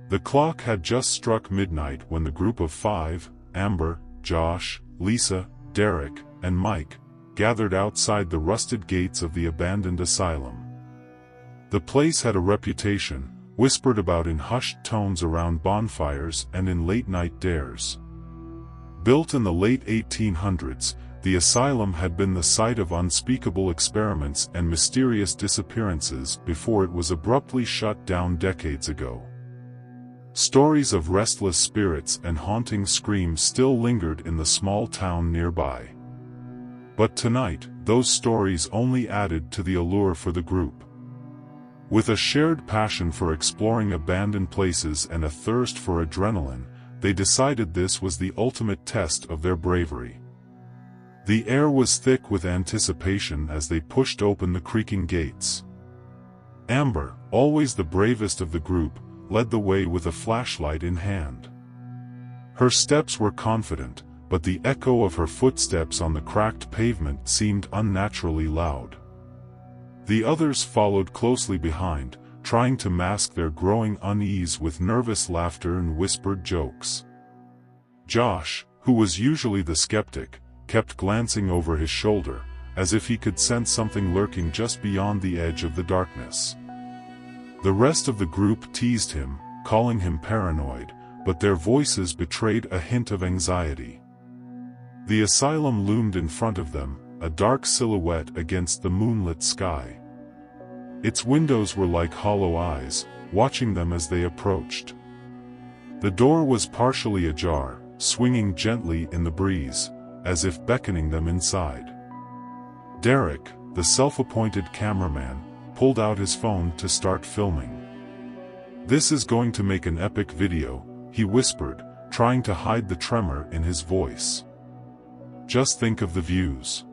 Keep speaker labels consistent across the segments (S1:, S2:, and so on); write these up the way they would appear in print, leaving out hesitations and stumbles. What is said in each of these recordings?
S1: The clock had just struck midnight when the group of 5, Amber, Josh, Lisa, Derek, and Mike, gathered outside the rusted gates of the abandoned asylum. The place had a reputation, whispered about in hushed tones around bonfires and in late-night dares. Built in the late 1800s, the asylum had been the site of unspeakable experiments and mysterious disappearances before it was abruptly shut down decades ago. Stories of restless spirits and haunting screams still lingered in the small town nearby. But tonight, those stories only added to the allure for the group. With a shared passion for exploring abandoned places and a thirst for adrenaline, they decided this was the ultimate test of their bravery. The air was thick with anticipation as they pushed open the creaking gates. Amber, always the bravest of the group, led the way with a flashlight in hand. Her steps were confident, but the echo of her footsteps on the cracked pavement seemed unnaturally loud. The others followed closely behind, trying to mask their growing unease with nervous laughter and whispered jokes. Josh, who was usually the skeptic, kept glancing over his shoulder, as if he could sense something lurking just beyond the edge of the darkness. The rest of the group teased him, calling him paranoid, but their voices betrayed a hint of anxiety. The asylum loomed in front of them, a dark silhouette against the moonlit sky. Its windows were like hollow eyes, watching them as they approached. The door was partially ajar, swinging gently in the breeze, as if beckoning them inside. Derek, the self-appointed cameraman, pulled out his phone to start filming. "This is going to make an epic video," he whispered, trying to hide the tremor in his voice. "Just think of the views."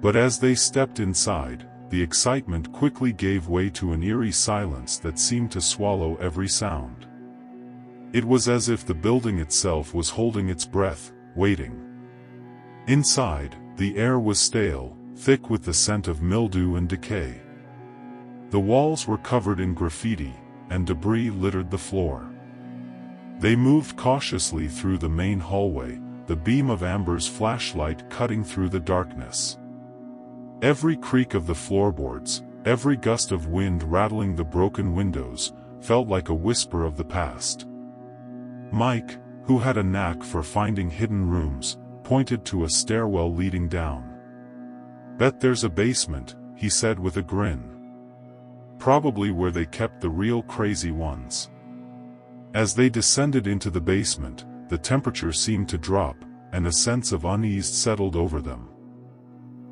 S1: But as they stepped inside, the excitement quickly gave way to an eerie silence that seemed to swallow every sound. It was as if the building itself was holding its breath, waiting. Inside, the air was stale, thick with the scent of mildew and decay. The walls were covered in graffiti, and debris littered the floor. They moved cautiously through the main hallway, the beam of Amber's flashlight cutting through the darkness. Every creak of the floorboards, every gust of wind rattling the broken windows, felt like a whisper of the past. Mike, who had a knack for finding hidden rooms, pointed to a stairwell leading down. "Bet there's a basement," he said with a grin. "Probably where they kept the real crazy ones." As they descended into the basement, the temperature seemed to drop, and a sense of unease settled over them.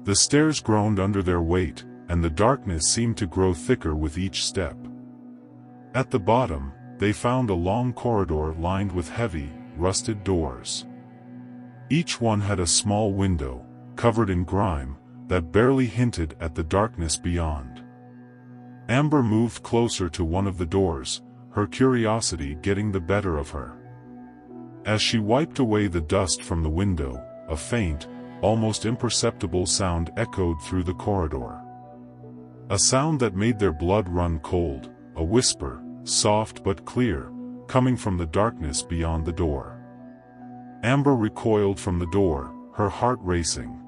S1: The stairs groaned under their weight, and the darkness seemed to grow thicker with each step. At the bottom, they found a long corridor lined with heavy, rusted doors. Each one had a small window, covered in grime, that barely hinted at the darkness beyond. Amber moved closer to one of the doors, her curiosity getting the better of her. As she wiped away the dust from the window, a faint, almost imperceptible sound echoed through the corridor. A sound that made their blood run cold, a whisper, soft but clear, coming from the darkness beyond the door. Amber recoiled from the door, her heart racing.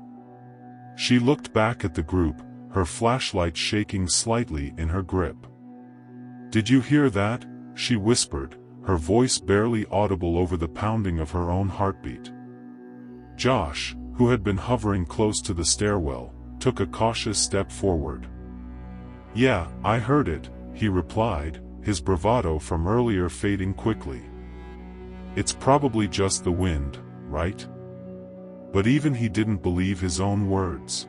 S1: She looked back at the group, her flashlight shaking slightly in her grip. "Did you hear that?" she whispered, her voice barely audible over the pounding of her own heartbeat. Josh, who had been hovering close to the stairwell, took a cautious step forward. "Yeah, I heard it," he replied, his bravado from earlier fading quickly. "It's probably just the wind, right?" But even he didn't believe his own words.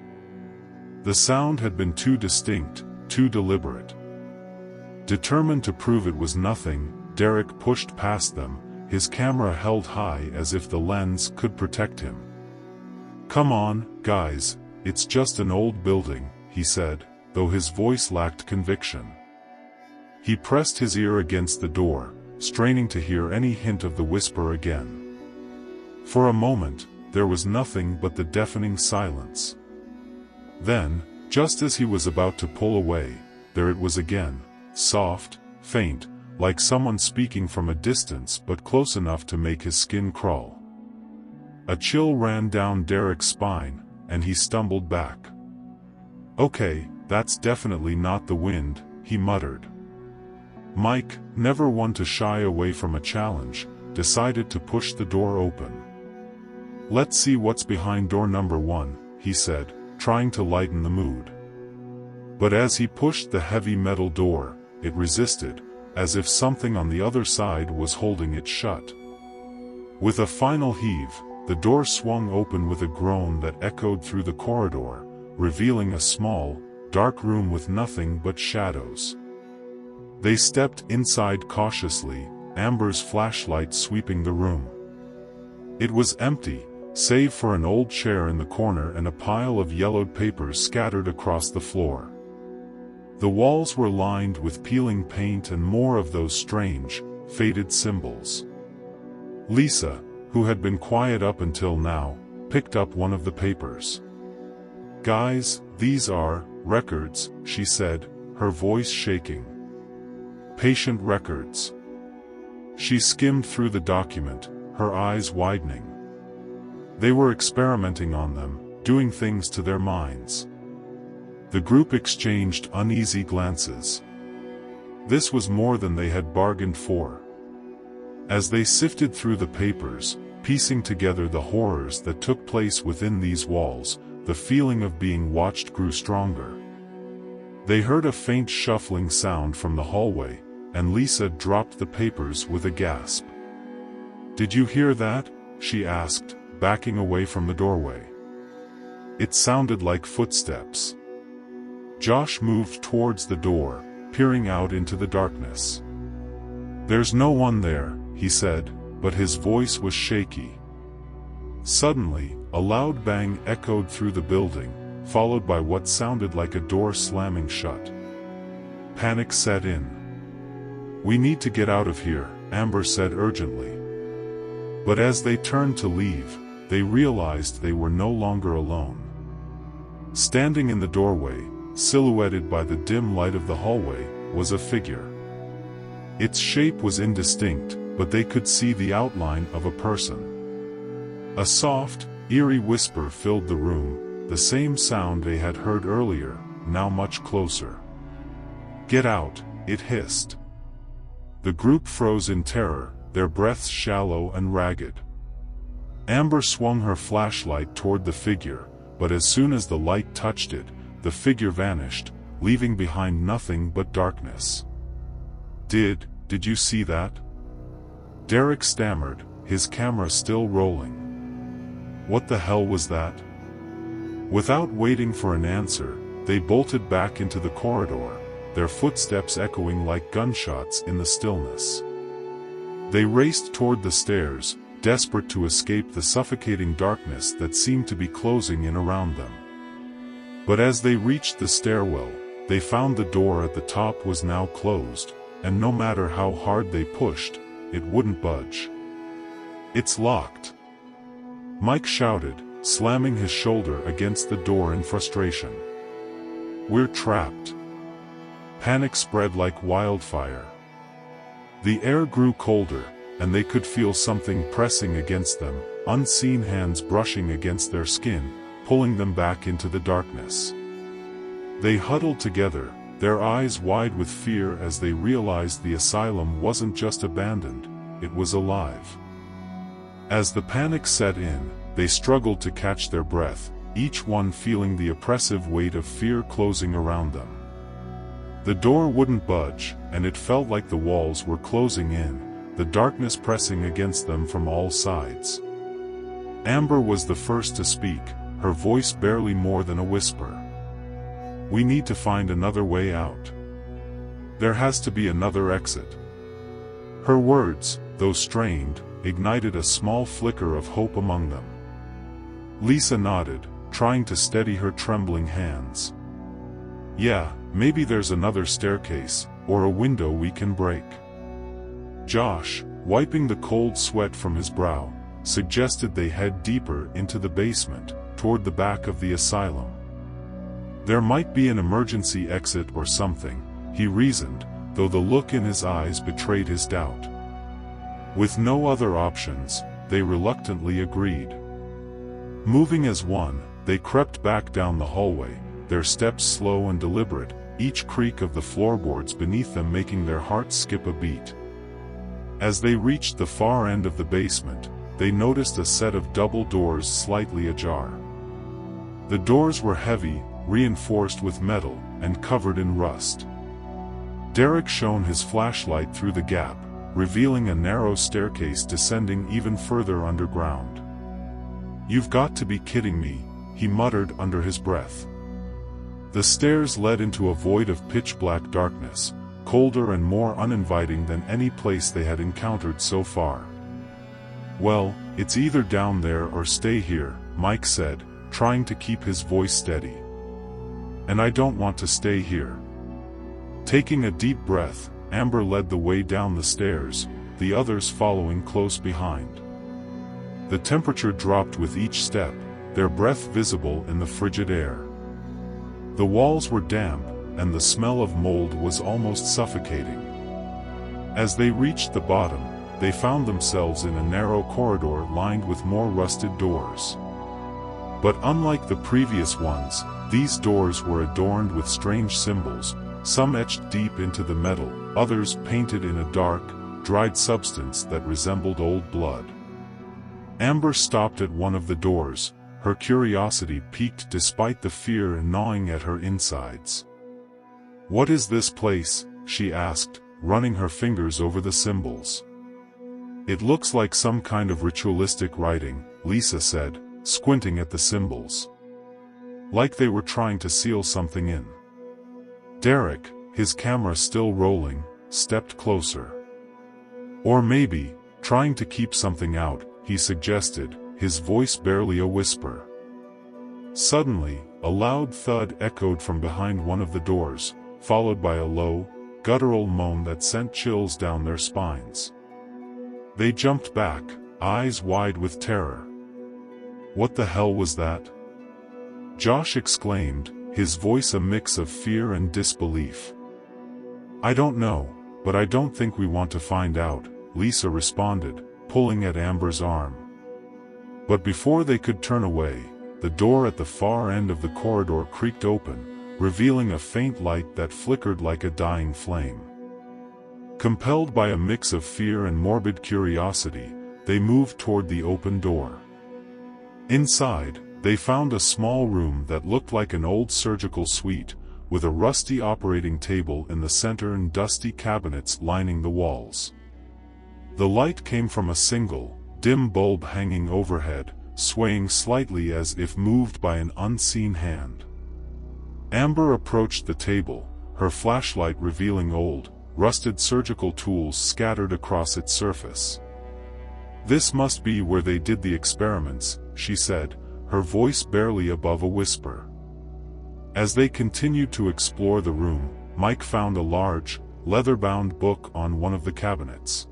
S1: The sound had been too distinct, too deliberate. Determined to prove it was nothing, Derek pushed past them, his camera held high as if the lens could protect him. "Come on, guys, it's just an old building," he said, though his voice lacked conviction. He pressed his ear against the door, straining to hear any hint of the whisper again. For a moment, there was nothing but the deafening silence. Then, just as he was about to pull away, there it was again, soft, faint, like someone speaking from a distance but close enough to make his skin crawl. A chill ran down Derek's spine, and he stumbled back. "Okay, that's definitely not the wind," he muttered. Mike, never one to shy away from a challenge, decided to push the door open. "Let's see what's behind door number 1, he said, trying to lighten the mood. But as he pushed the heavy metal door, it resisted, as if something on the other side was holding it shut. With a final heave, the door swung open with a groan that echoed through the corridor, revealing a small, dark room with nothing but shadows. They stepped inside cautiously, Amber's flashlight sweeping the room. It was empty, save for an old chair in the corner and a pile of yellowed papers scattered across the floor. The walls were lined with peeling paint and more of those strange, faded symbols. Lisa, who had been quiet up until now, picked up one of the papers. "Guys, these are records," she said, her voice shaking. "Patient records." She skimmed through the document, her eyes widening. They were experimenting on them, doing things to their minds. The group exchanged uneasy glances. This was more than they had bargained for. As they sifted through the papers, piecing together the horrors that took place within these walls, the feeling of being watched grew stronger. They heard a faint shuffling sound from the hallway, and Lisa dropped the papers with a gasp. "Did you hear that?" she asked, backing away from the doorway. It sounded like footsteps. Josh moved towards the door, peering out into the darkness. "There's no one there," he said, but his voice was shaky. Suddenly, a loud bang echoed through the building, followed by what sounded like a door slamming shut. Panic set in. "We need to get out of here," Amber said urgently. But as they turned to leave, they realized they were no longer alone. Standing in the doorway, silhouetted by the dim light of the hallway, was a figure. Its shape was indistinct, but they could see the outline of a person. A soft, eerie whisper filled the room, the same sound they had heard earlier, now much closer. "Get out," it hissed. The group froze in terror, their breaths shallow and ragged. Amber swung her flashlight toward the figure, but as soon as the light touched it, the figure vanished, leaving behind nothing but darkness. Did you see that?" Derek stammered, his camera still rolling. "What the hell was that?" Without waiting for an answer, they bolted back into the corridor, their footsteps echoing like gunshots in the stillness. They raced toward the stairs, desperate to escape the suffocating darkness that seemed to be closing in around them. But as they reached the stairwell, they found the door at the top was now closed, and no matter how hard they pushed, it wouldn't budge. "It's locked," Mike shouted, slamming his shoulder against the door in frustration. "We're trapped." Panic spread like wildfire. The air grew colder, and they could feel something pressing against them, unseen hands brushing against their skin, pulling them back into the darkness. They huddled together, their eyes wide with fear as they realized the asylum wasn't just abandoned, it was alive. As the panic set in, they struggled to catch their breath, each one feeling the oppressive weight of fear closing around them. The door wouldn't budge, and it felt like the walls were closing in, the darkness pressing against them from all sides. Amber was the first to speak, her voice barely more than a whisper. "We need to find another way out. There has to be another exit." Her words, though strained, ignited a small flicker of hope among them. Lisa nodded, trying to steady her trembling hands. "Yeah, maybe there's another staircase, or a window we can break." Josh, wiping the cold sweat from his brow, suggested they head deeper into the basement, toward the back of the asylum. There might be an emergency exit or something, he reasoned, though the look in his eyes betrayed his doubt. With no other options, they reluctantly agreed. Moving as one, they crept back down the hallway, their steps slow and deliberate, each creak of the floorboards beneath them making their hearts skip a beat. As they reached the far end of the basement, they noticed a set of double doors slightly ajar. The doors were heavy, reinforced with metal, and covered in rust. Derek shone his flashlight through the gap, revealing a narrow staircase descending even further underground. "You've got to be kidding me," he muttered under his breath. The stairs led into a void of pitch-black darkness, colder and more uninviting than any place they had encountered so far. "Well, it's either down there or stay here," Mike said, trying to keep his voice steady. "And I don't want to stay here." Taking a deep breath, Amber led the way down the stairs, the others following close behind. The temperature dropped with each step, their breath visible in the frigid air. The walls were damp, and the smell of mold was almost suffocating. As they reached the bottom, they found themselves in a narrow corridor lined with more rusted doors. But unlike the previous ones, these doors were adorned with strange symbols, some etched deep into the metal, others painted in a dark, dried substance that resembled old blood. Amber stopped at one of the doors, her curiosity piqued despite the fear gnawing at her insides. "What is this place?" she asked, running her fingers over the symbols. "It looks like some kind of ritualistic writing," Lisa said, squinting at the symbols. "Like they were trying to seal something in." Derek, his camera still rolling, stepped closer. "Or maybe, trying to keep something out," he suggested, his voice barely a whisper. Suddenly, a loud thud echoed from behind one of the doors, followed by a low, guttural moan that sent chills down their spines. They jumped back, eyes wide with terror. "What the hell was that?" Josh exclaimed, his voice a mix of fear and disbelief. "I don't know, but I don't think we want to find out," Lisa responded, pulling at Amber's arm. But before they could turn away, the door at the far end of the corridor creaked open, revealing a faint light that flickered like a dying flame. Compelled by a mix of fear and morbid curiosity, they moved toward the open door. Inside, they found a small room that looked like an old surgical suite, with a rusty operating table in the center and dusty cabinets lining the walls. The light came from a single, dim bulb hanging overhead, swaying slightly as if moved by an unseen hand. Amber approached the table, her flashlight revealing old, rusted surgical tools scattered across its surface. "This must be where they did the experiments," she said, her voice barely above a whisper. As they continued to explore the room, Mike found a large, leather-bound book on one of the cabinets.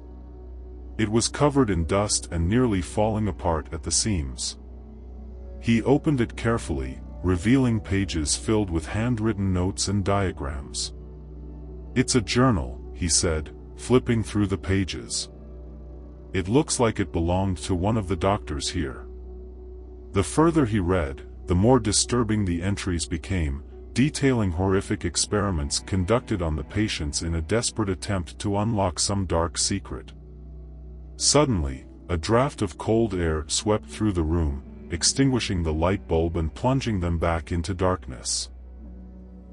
S1: It was covered in dust and nearly falling apart at the seams. He opened it carefully, revealing pages filled with handwritten notes and diagrams. "It's a journal," he said, flipping through the pages. "It looks like it belonged to one of the doctors here." The further he read, the more disturbing the entries became, detailing horrific experiments conducted on the patients in a desperate attempt to unlock some dark secret. Suddenly, a draft of cold air swept through the room, extinguishing the light bulb and plunging them back into darkness.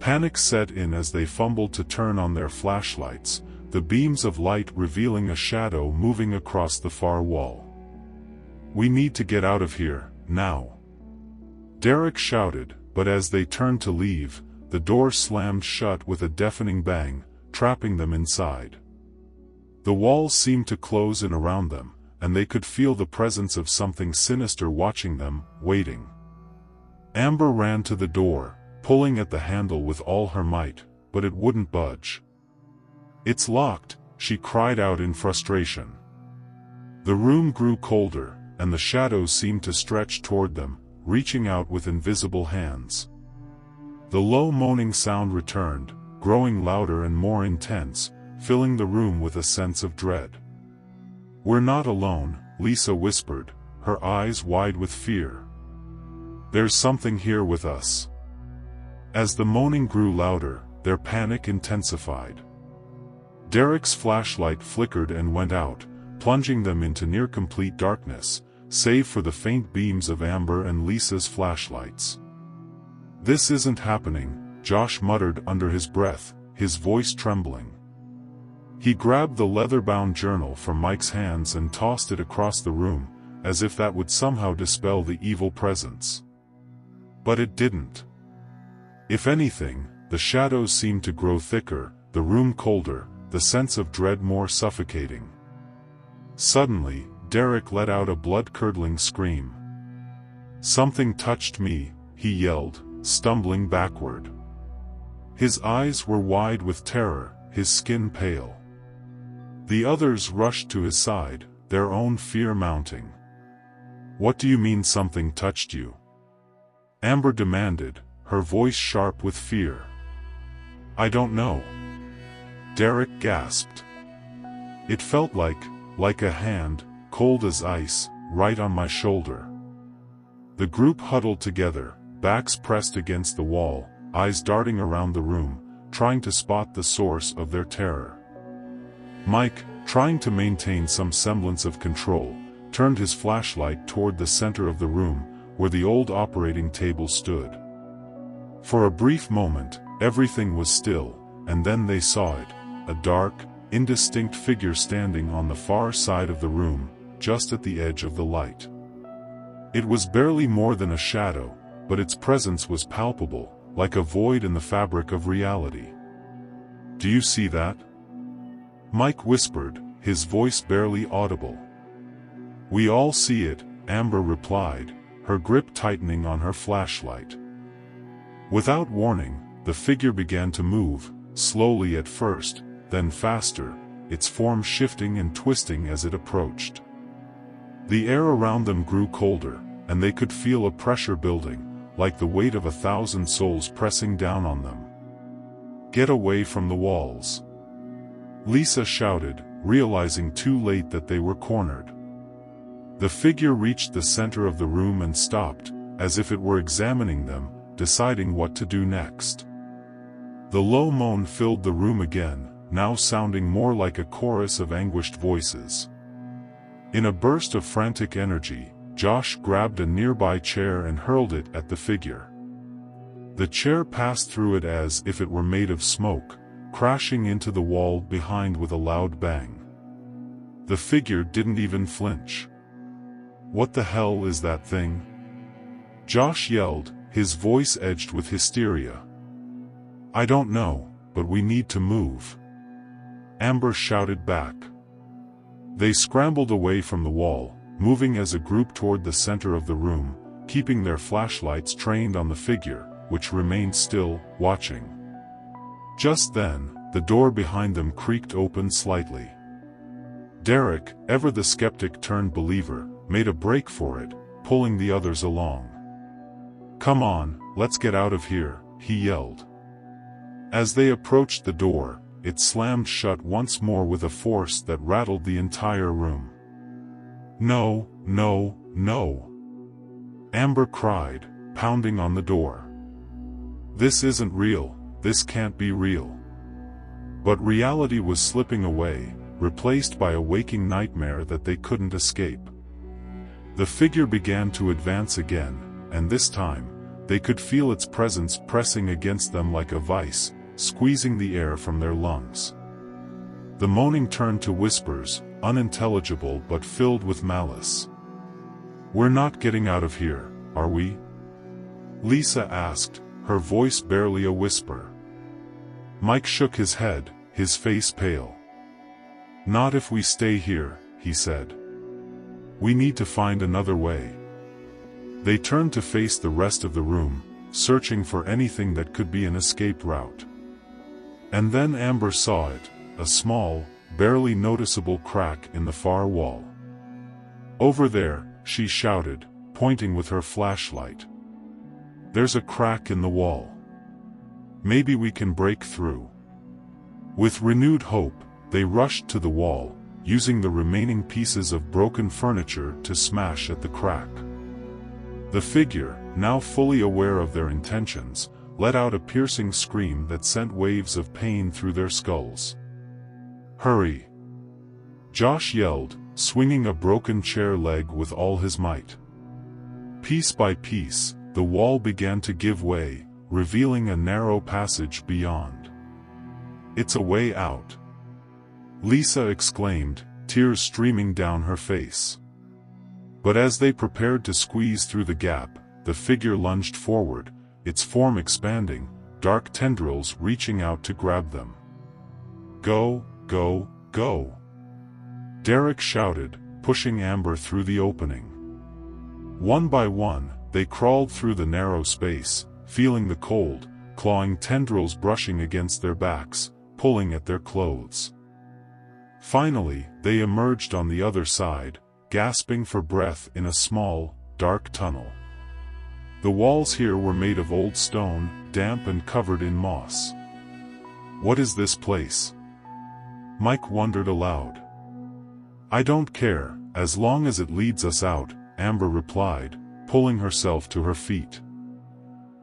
S1: Panic set in as they fumbled to turn on their flashlights, the beams of light revealing a shadow moving across the far wall. "We need to get out of here, now," Derek shouted, but as they turned to leave, the door slammed shut with a deafening bang, trapping them inside. The walls seemed to close in around them, and they could feel the presence of something sinister watching them, waiting. Amber ran to the door, pulling at the handle with all her might, but it wouldn't budge. "It's locked," she cried out in frustration. The room grew colder, and the shadows seemed to stretch toward them, reaching out with invisible hands. The low moaning sound returned, growing louder and more intense, filling the room with a sense of dread. "We're not alone," Lisa whispered, her eyes wide with fear. "There's something here with us." As the moaning grew louder, their panic intensified. Derek's flashlight flickered and went out, plunging them into near-complete darkness, save for the faint beams of Amber and Lisa's flashlights. "This isn't happening," Josh muttered under his breath, his voice trembling. He grabbed the leather-bound journal from Mike's hands and tossed it across the room, as if that would somehow dispel the evil presence. But it didn't. If anything, the shadows seemed to grow thicker, the room colder, the sense of dread more suffocating. Suddenly, Derek let out a blood-curdling scream. "Something touched me," he yelled, stumbling backward. His eyes were wide with terror, his skin pale. The others rushed to his side, their own fear mounting. "What do you mean something touched you?" Amber demanded, her voice sharp with fear. "I don't know." Derek gasped. "It felt like a hand, cold as ice, right on my shoulder." The group huddled together, backs pressed against the wall, eyes darting around the room, trying to spot the source of their terror. Mike, trying to maintain some semblance of control, turned his flashlight toward the center of the room, where the old operating table stood. For a brief moment, everything was still, and then they saw it, a dark, indistinct figure standing on the far side of the room, just at the edge of the light. It was barely more than a shadow, but its presence was palpable, like a void in the fabric of reality. "Do you see that?" Mike whispered, his voice barely audible. "We all see it," Amber replied, her grip tightening on her flashlight. Without warning, the figure began to move, slowly at first, then faster, its form shifting and twisting as it approached. The air around them grew colder, and they could feel a pressure building, like the weight of 1,000 souls pressing down on them. "Get away from the walls," Lisa shouted, realizing too late that they were cornered. The figure reached the center of the room and stopped, as if it were examining them, deciding what to do next. The low moan filled the room again, now sounding more like a chorus of anguished voices. In a burst of frantic energy, Josh grabbed a nearby chair and hurled it at the figure. The chair passed through it as if it were made of smoke, crashing into the wall behind with a loud bang. The figure didn't even flinch. "What the hell is that thing?" Josh yelled, his voice edged with hysteria. "I don't know, but we need to move," Amber shouted back. They scrambled away from the wall, moving as a group toward the center of the room, keeping their flashlights trained on the figure, which remained still, watching. Just then, the door behind them creaked open slightly. Derek, ever the skeptic turned believer, made a break for it, pulling the others along. "Come on, let's get out of here," he yelled. As they approached the door, it slammed shut once more with a force that rattled the entire room. "No, no, no!" Amber cried, pounding on the door. "This isn't real, this can't be real." But reality was slipping away, replaced by a waking nightmare that they couldn't escape. The figure began to advance again, and this time, they could feel its presence pressing against them like a vice, squeezing the air from their lungs. The moaning turned to whispers, unintelligible but filled with malice. "We're not getting out of here, are we?" Lisa asked, her voice barely a whisper. Mike shook his head, his face pale. "Not if we stay here," he said. "We need to find another way." They turned to face the rest of the room, searching for anything that could be an escape route. And then Amber saw it, a small, barely noticeable crack in the far wall. "Over there," she shouted, pointing with her flashlight. "There's a crack in the wall. Maybe we can break through." With renewed hope, they rushed to the wall, using the remaining pieces of broken furniture to smash at the crack. The figure, now fully aware of their intentions, let out a piercing scream that sent waves of pain through their skulls. "Hurry!" Josh yelled, swinging a broken chair leg with all his might. Piece by piece, the wall began to give way, revealing a narrow passage beyond. "It's a way out!" Lisa exclaimed, tears streaming down her face. But as they prepared to squeeze through the gap, the figure lunged forward, its form expanding, dark tendrils reaching out to grab them. "Go, go, go!" Derek shouted, pushing Amber through the opening. One by one, they crawled through the narrow space, feeling the cold, clawing tendrils brushing against their backs, pulling at their clothes. Finally, they emerged on the other side, gasping for breath in a small, dark tunnel. The walls here were made of old stone, damp and covered in moss. "What is this place?" Mike wondered aloud. "I don't care, as long as it leads us out," Amber replied, pulling herself to her feet.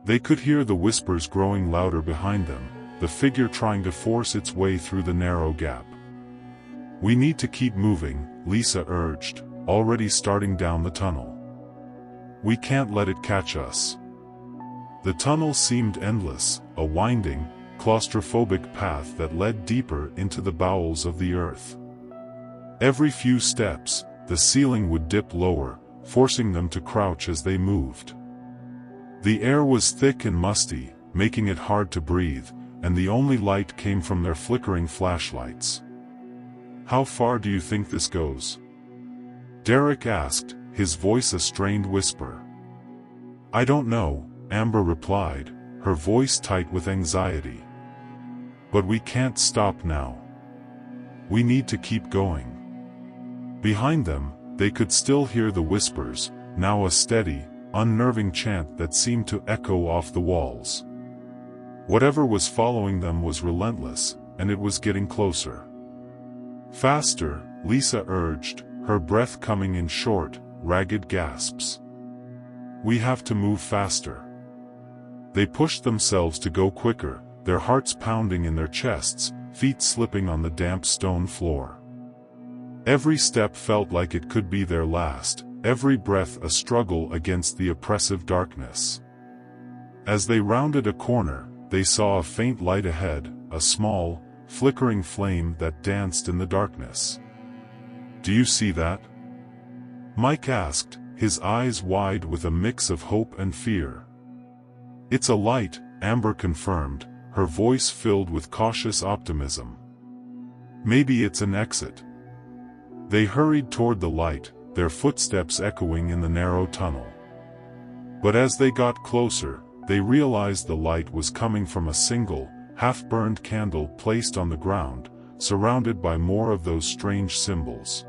S1: They could hear the whispers growing louder behind them, the figure trying to force its way through the narrow gap. "We need to keep moving," Lisa urged, already starting down the tunnel. "We can't let it catch us." The tunnel seemed endless, a winding, claustrophobic path that led deeper into the bowels of the earth. Every few steps, the ceiling would dip lower, forcing them to crouch as they moved. The air was thick and musty, making it hard to breathe, and the only light came from their flickering flashlights. "How far do you think this goes?" Derek asked, his voice a strained whisper. "I don't know," Amber replied, her voice tight with anxiety. "But we can't stop now. We need to keep going." Behind them, they could still hear the whispers, now a steady, unnerving chant that seemed to echo off the walls. Whatever was following them was relentless, and it was getting closer. "Faster," Lisa urged, her breath coming in short, ragged gasps. "We have to move faster." They pushed themselves to go quicker, their hearts pounding in their chests, feet slipping on the damp stone floor. Every step felt like it could be their last, every breath a struggle against the oppressive darkness. As they rounded a corner, they saw a faint light ahead, a small, flickering flame that danced in the darkness. "Do you see that?" Mike asked, his eyes wide with a mix of hope and fear. "It's a light," Amber confirmed, her voice filled with cautious optimism. "Maybe it's an exit." They hurried toward the light, their footsteps echoing in the narrow tunnel. But as they got closer, they realized the light was coming from a single, half-burned candle placed on the ground, surrounded by more of those strange symbols.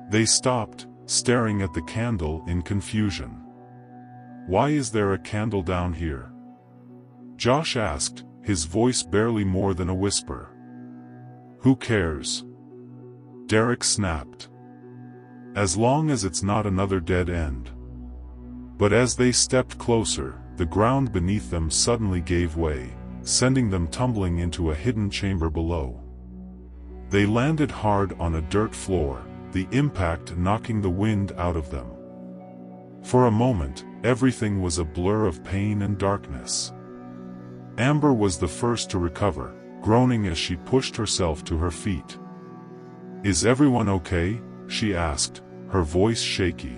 S1: They stopped, staring at the candle in confusion. "Why is there a candle down here?" Josh asked, his voice barely more than a whisper. "Who cares?" Derek snapped. "As long as it's not another dead end." But as they stepped closer, the ground beneath them suddenly gave way, sending them tumbling into a hidden chamber below. They landed hard on a dirt floor, the impact knocking the wind out of them. For a moment, everything was a blur of pain and darkness. Amber was the first to recover, groaning as she pushed herself to her feet. "Is everyone okay?" she asked, her voice shaky.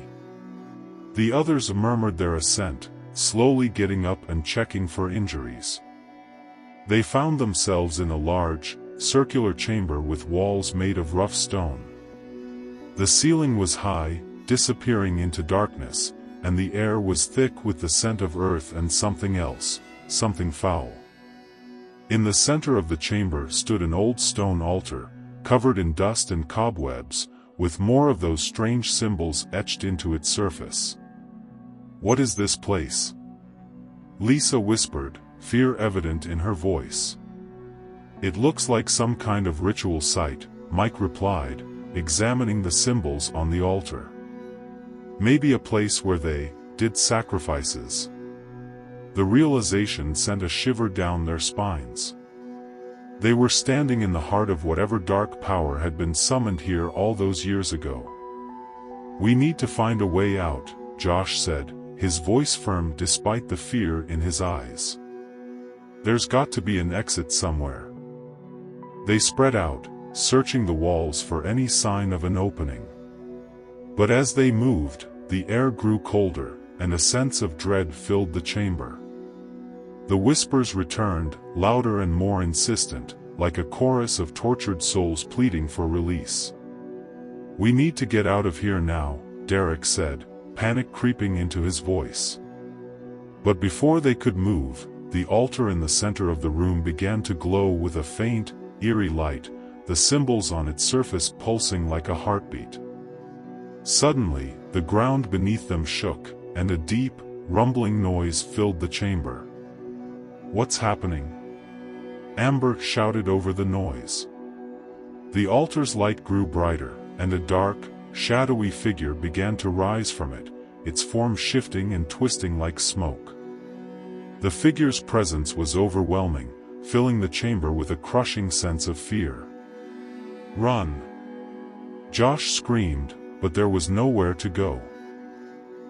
S1: The others murmured their assent, slowly getting up and checking for injuries. They found themselves in a large, circular chamber with walls made of rough stone. The ceiling was high, disappearing into darkness, and the air was thick with the scent of earth and something else, something foul. In the center of the chamber stood an old stone altar, covered in dust and cobwebs, with more of those strange symbols etched into its surface. "What is this place?" Lisa whispered, fear evident in her voice. It looks like some kind of ritual site, Mike replied, examining the symbols on the altar. Maybe a place where they did sacrifices. The realization sent a shiver down their spines. They were standing in the heart of whatever dark power had been summoned here all those years ago. We need to find a way out, Josh said, his voice firm despite the fear in his eyes. There's got to be an exit somewhere. They spread out, searching the walls for any sign of an opening. But as they moved, the air grew colder, and a sense of dread filled the chamber. The whispers returned, louder and more insistent, like a chorus of tortured souls pleading for release. "We need to get out of here now," Derek said, panic creeping into his voice. But before they could move, the altar in the center of the room began to glow with a faint, eerie light, the symbols on its surface pulsing like a heartbeat. Suddenly, the ground beneath them shook, and a deep, rumbling noise filled the chamber. "What's happening?" Amber shouted over the noise. The altar's light grew brighter, and a dark, shadowy figure began to rise from it, its form shifting and twisting like smoke. The figure's presence was overwhelming, filling the chamber with a crushing sense of fear. "Run!" Josh screamed, but there was nowhere to go.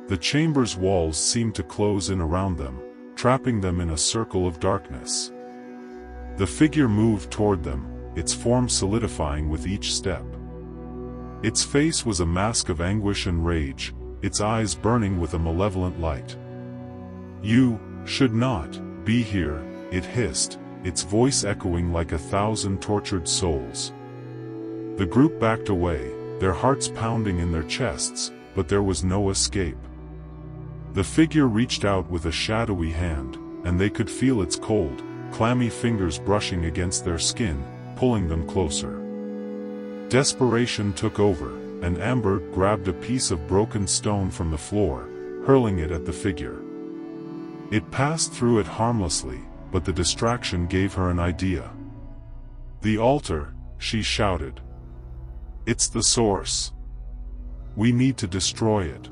S1: The chamber's walls seemed to close in around them, trapping them in a circle of darkness. The figure moved toward them, its form solidifying with each step. Its face was a mask of anguish and rage, its eyes burning with a malevolent light. "You should not be here," it hissed, its voice echoing like 1,000 tortured souls. The group backed away, their hearts pounding in their chests, but there was no escape. The figure reached out with a shadowy hand, and they could feel its cold, clammy fingers brushing against their skin, pulling them closer. Desperation took over, and Amber grabbed a piece of broken stone from the floor, hurling it at the figure. It passed through it harmlessly, but the distraction gave her an idea. "The altar," she shouted. "It's the source. We need to destroy it."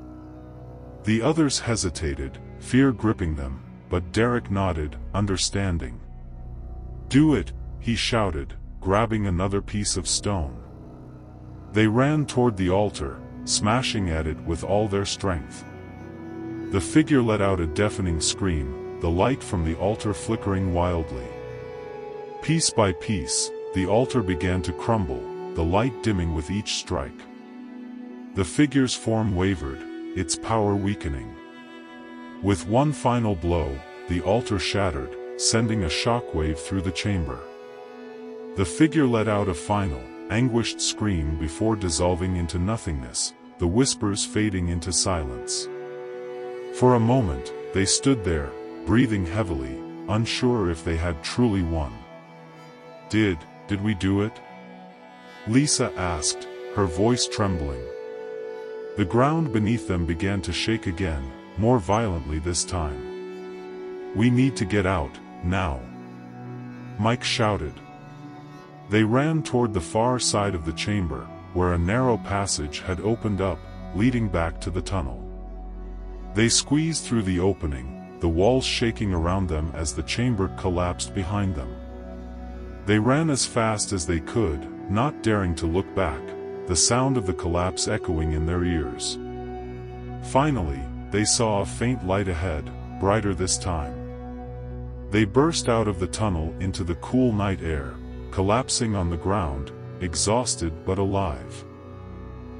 S1: The others hesitated, fear gripping them, but Derek nodded, understanding. "Do it," he shouted, grabbing another piece of stone. They ran toward the altar, smashing at it with all their strength. The figure let out a deafening scream, the light from the altar flickering wildly. Piece by piece, the altar began to crumble, the light dimming with each strike. The figure's form wavered, its power weakening. With one final blow, the altar shattered, sending a shockwave through the chamber. The figure let out a final, anguished scream before dissolving into nothingness, the whispers fading into silence. For a moment, they stood there, breathing heavily, unsure if they had truly won. Did we do it?" Lisa asked, her voice trembling. The ground beneath them began to shake again, more violently this time. "We need to get out, now," Mike shouted. They ran toward the far side of the chamber, where a narrow passage had opened up, leading back to the tunnel. They squeezed through the opening, the walls shaking around them as the chamber collapsed behind them. They ran as fast as they could, not daring to look back, the sound of the collapse echoing in their ears. Finally, they saw a faint light ahead, brighter this time. They burst out of the tunnel into the cool night air, collapsing on the ground, exhausted but alive.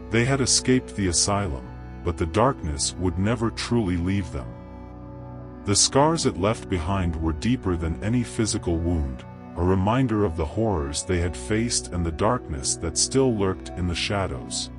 S1: They had escaped the asylum, but the darkness would never truly leave them. The scars it left behind were deeper than any physical wound, a reminder of the horrors they had faced and the darkness that still lurked in the shadows.